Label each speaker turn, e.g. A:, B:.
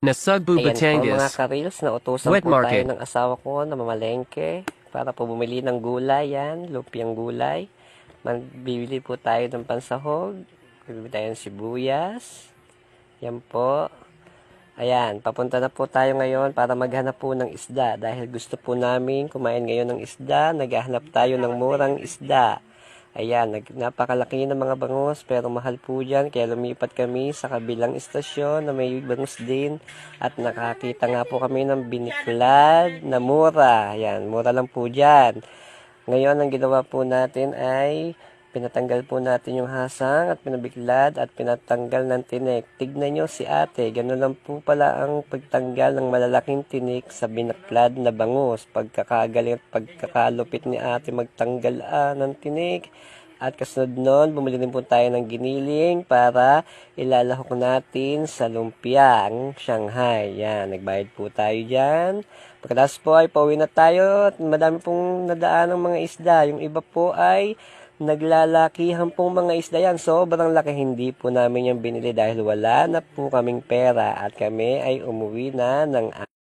A: Nasugbu
B: Ayan po mga
A: Batangas.
B: karils, nautusan
A: Wet
B: po tayo
A: market.
B: ng asawa ko na mamalengke para po bumili ng gulay, yan, lumpiang gulay. Magbibili po tayo ng pansahog, bibili tayo ng sibuyas, yan po. Ayan, papunta na po tayo ngayon para maghanap po ng isda dahil gusto po namin kumain ngayon ng isda, naghahanap tayo ng murang isda. Ayan, napakalaki ng mga bangus pero mahal po dyan kaya lumipat kami sa kabilang istasyon na may bangus din at nakakita nga po kami ng biniklad na mura. Ayan, mura lang po dyan. Ngayon, ang ginawa po natin ay pinatanggal po natin yung hasang at pinabiklad at pinatanggal ng tinik. Tignan nyo si ate, gano'n lang po pala ang pagtanggal ng malalaking tinik sa binaklad na bangus. Pagkakagaling at pagkakalupit ni ate magtanggal ng tinik. At kasunod nun, bumili din po tayo ng giniling para ilalahok natin sa lumpiang Shanghai. Yan, nagbayad po tayo dyan. Pagkatapos po ay pauwi na tayo at madami pong nadaan ng mga isda. Yung iba po ay naglalakihan pong mga isda yan. Sobrang laki, hindi po namin yung binili dahil wala na po kaming pera at kami ay umuwi na ng